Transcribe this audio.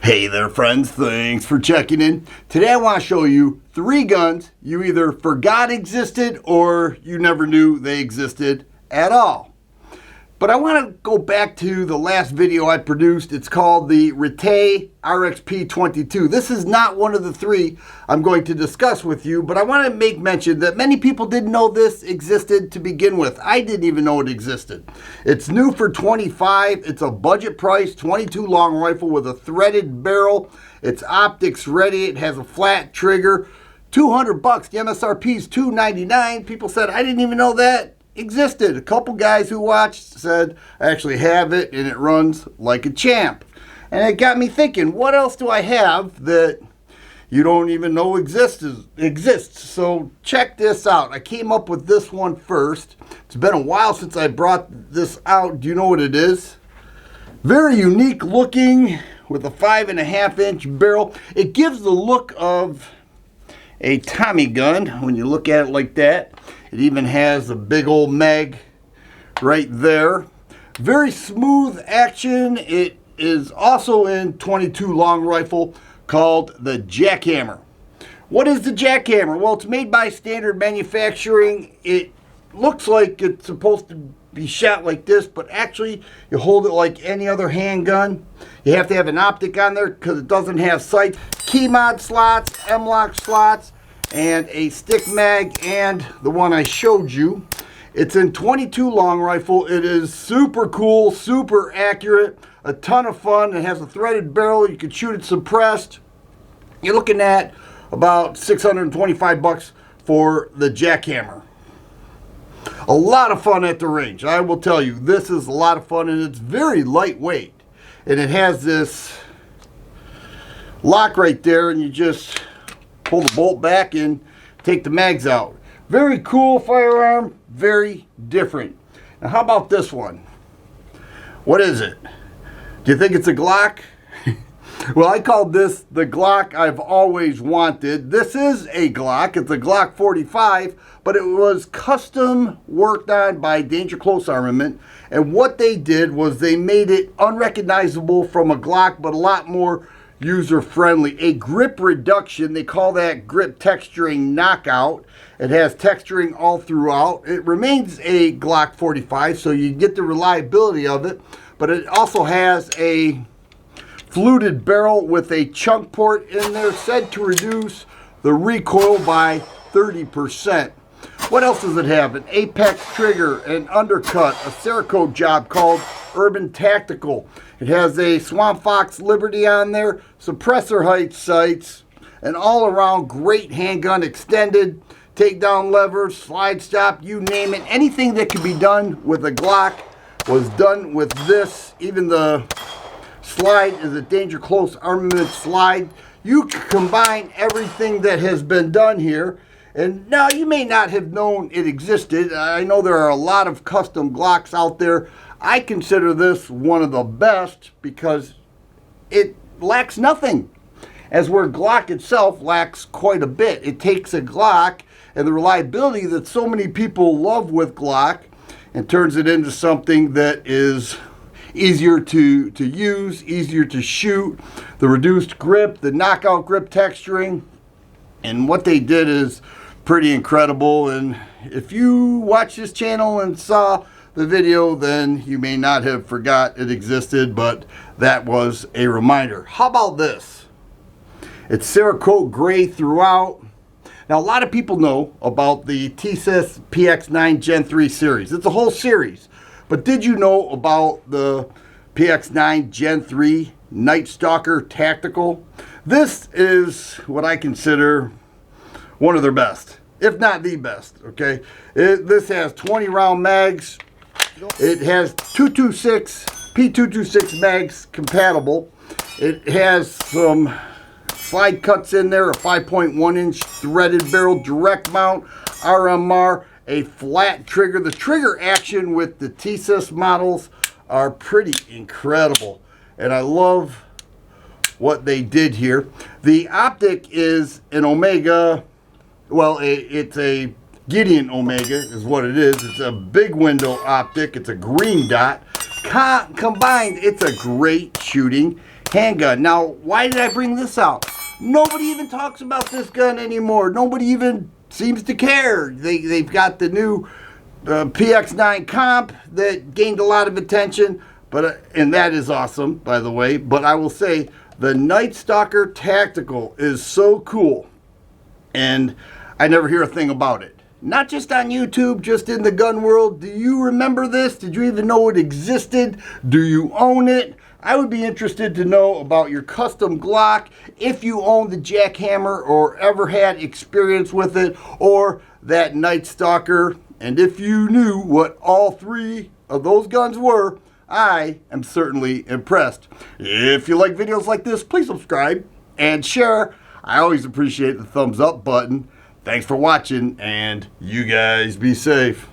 Hey there friends, thanks for checking in. Today I want to show you 3 guns you either forgot existed or you never knew they existed at all. But I want to go back to the last video I produced. It's called the Rite RXP22. This is not one of the 3 I'm going to discuss with you, but I want to make mention that many people didn't know this existed to begin with. I didn't even know it existed. It's new for $25. It's a budget price, 22 long rifle with a threaded barrel. It's optics ready. It has a flat trigger. $200. The MSRP is $299. People said, I didn't even know that existed. A couple guys who watched said, I actually have it and it runs like a champ. And it got me thinking, what else do I have that you don't even know exists? So check this out. I came up with this one first. It's been a while since I brought this out. Do you know what it is? Very unique looking with a 5.5-inch barrel. It gives the look of a Tommy gun when you look at it like that. It even has a big old mag right there. Very smooth action. It is also in 22 long rifle called the jackhammer. What is the jackhammer? Well, it's made by Standard Manufacturing. It looks like it's supposed to be shot like this, but actually you hold it like any other handgun. You have to have an optic on there because it doesn't have sights. Key mod slots, M-lock slots, and a stick mag, and the one I showed you. It's in 22 long rifle. It is super cool, super accurate, a ton of fun. It has a threaded barrel. You can shoot it suppressed. You're looking at about $625 for the jackhammer. A lot of fun at the range. I will tell you, this is a lot of fun, and it's very lightweight. And it has this lock right there, and you just pull the bolt back and take the mags out. Very cool firearm, very different. Now how about this one? What is it? Do you think it's a Glock? Well, I called this the Glock I've always wanted. This is a Glock. It's a Glock 45, but it was custom worked on by Danger Close Armament. And what they did was they made it unrecognizable from a Glock, but a lot more user-friendly. A grip reduction, they call that grip texturing knockout. It has texturing all throughout. It remains a Glock 45, so you get the reliability of it, but it also has a fluted barrel with a chunk port in there, said to reduce the recoil by 30%. What else does it have? An apex trigger, an undercut, a Cerakote job called Urban Tactical. It has a Swamp Fox Liberty on there, suppressor height sights, an all-around great handgun, extended takedown levers, slide stop, you name it. Anything that could be done with a Glock was done with this. Even the slide is a Danger Close Armament slide. You can combine everything that has been done here. And now you may not have known it existed. I know there are a lot of custom Glocks out there. I consider this one of the best because it lacks nothing, as where Glock itself lacks quite a bit. It takes a Glock and the reliability that so many people love with Glock and turns it into something that is easier to use, easier to shoot, the reduced grip, the knockout grip texturing. And what they did is pretty incredible. And if you watch this channel and saw the video, then you may not have forgot it existed, but that was a reminder. How about this? It's Cerakote gray throughout. Now a lot of people know about the TSIS PX9 Gen 3 series. It's a whole series. But did you know about the PX9 Gen 3 Nightstalker Tactical? This is what I consider one of their best, if not the best, okay? This has 20 round mags. It has P226 mags compatible. It has some slide cuts in there, a 5.1-inch threaded barrel, direct mount, RMR, a flat trigger. The trigger action with the TSIS models are pretty incredible, and I love what they did here. The optic is an Omega. Well, it's a Gideon Omega is what it is. It's a big window optic. It's a green dot. Combined, it's a great shooting handgun. Now, why did I bring this out? Nobody even talks about this gun anymore. Nobody even seems to care. They've got the new PX9 comp that gained a lot of attention, and that is awesome, by the way. But I will say the Nightstalker Tactical is so cool, and I never hear a thing about it. Not just on YouTube, just in the gun world. Do you remember this? Did you even know it existed? Do you own it? I would be interested to know about your custom Glock, if you own the jackhammer or ever had experience with it, or that Nightstalker. And if you knew what all three of those guns were, I am certainly impressed. If you like videos like this, please subscribe and share. I always appreciate the thumbs up button. Thanks for watching, and you guys be safe.